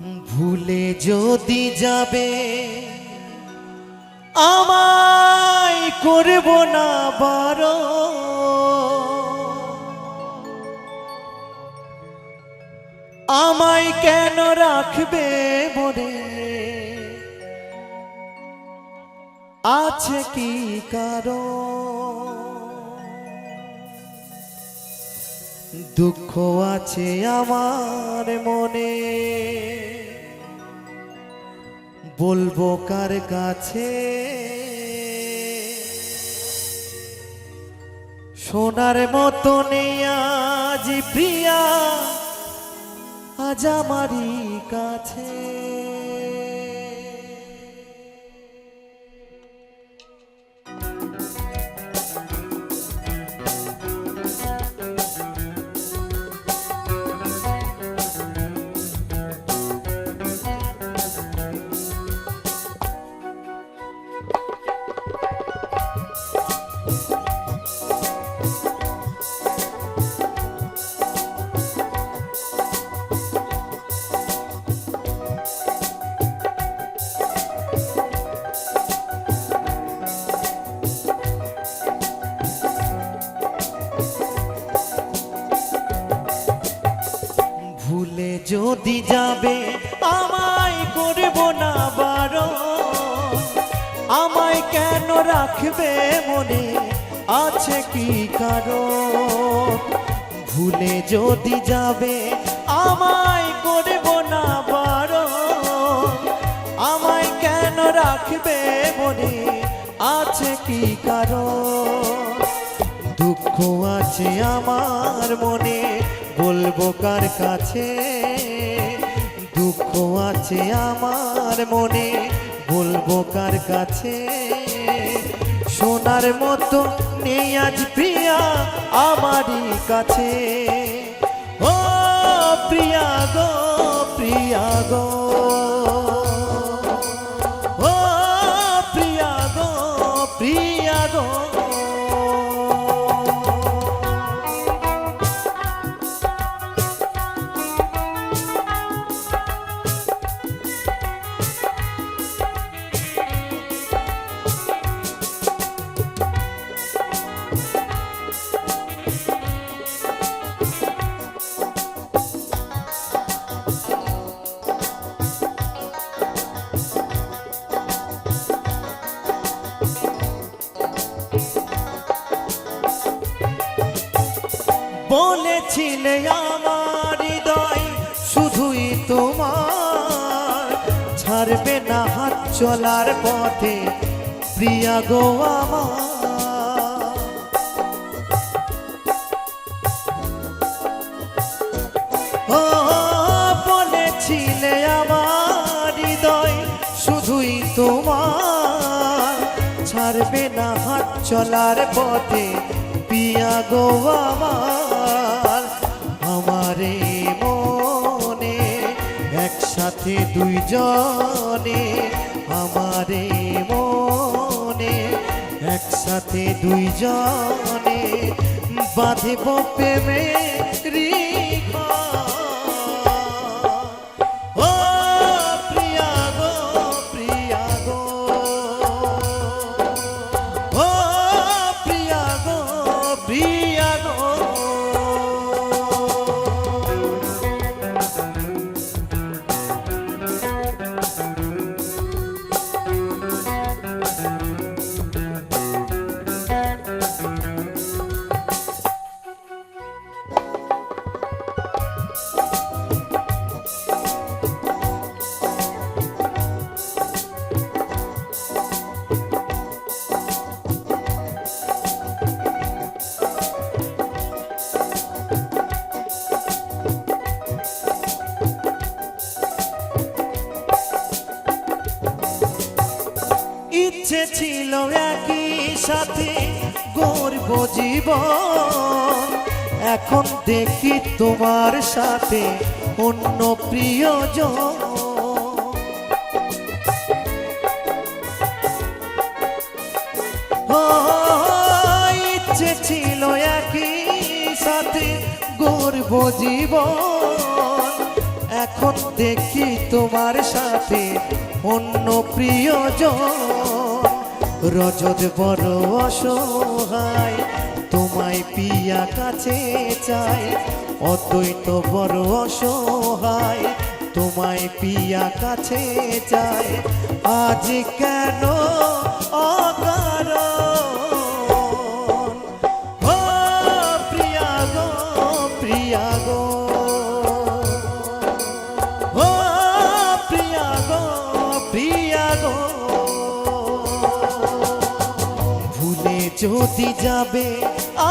ভুলে যদি যাবে আমায় করব না বারণ, আমায় কেন রাখবে মনে, আছে কি কারণ? দুঃখ আছে আমার মনে, বলবো কার কাছে? সোনার মতো নেই আজ প্রিয়া আজ আমারই কাছে। ভুলে যদি যাবে আমায় করব না বারণ, আমায় কেন রাখবে মনে, আছে কি কারণ? ভুলে যদি যাবে আমায় করব না বারণ, আমায় কেন রাখবে মনে, আছে কি কারণ? দুঃখ আছে আমার মনে, বলবো কার কাছে? দুঃখ আছে আমার মনে, বলবো কার কাছে? সোনার মতো নেই আজ প্রিয়া আমারই কাছে। ও প্রিয়া গো, প্রিয়া গো, ও প্রিয়া গো, প্রিয়া গো। বলেছিলে আমার হৃদয় শুধুই তোমার, ছাড়বে না হাত চলার পথে প্রিয়া গো আমার। ও বলেছিলে আমার হৃদয় শুধুই তোমার, ছাড়বে না হাত চলার পথে প্রিয়া গো আমার। আমারে মনে একসাথে দুইজনে, আমারে মনে একসাথে দুইজনে বাঁধিব প্রেমের ও প্রিয়া গো, প্রিয়া গো, ও প্রিয়া গো, প্রিয়া গো। ইচ্ছে ছিল একই সাথে গর্ব জীবন, এখন দেখি তোমার সাথে অন্য প্রিয়জন। ইচ্ছে ছিল একই সাথে গর্ব জীবন, এখন দেখি তোমার সাথে অন্য প্রিয়জন। রজত বড় অসহায়, তোমায় পিয়া কাছে চাই। অদ্বৈত বড় অসহায়, তোমায় পিয়া কাছে চাই। আজ কেন অকারণ, ও প্রিয়া গো, প্রিয়া গো, ও প্রিয়া গো, প্রিয়া গো। ভুলে যদি যাবে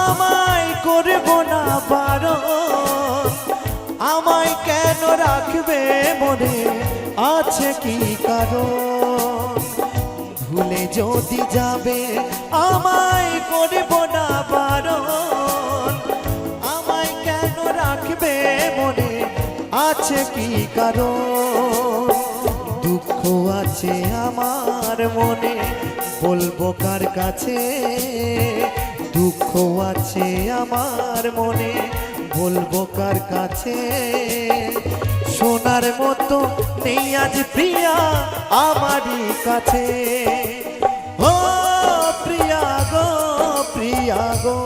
আমায় করব না বারণ। আমায় কেন রাখবে মনে, আছে কি কারণ? ভুলে যদি যাবে আমায় করব না বারণ। আমায় কেন রাখবে মনে, আছে কি কারণ? দুঃখ আছে আমার মনে, বলবো কার কাছে? দুঃখ আছে আমার মনে, বলবো কার কাছে? সোনার মতো নেই আজ প্রিয়া আমারই কাছে। ও প্রিয়া গো, প্রিয়া গো।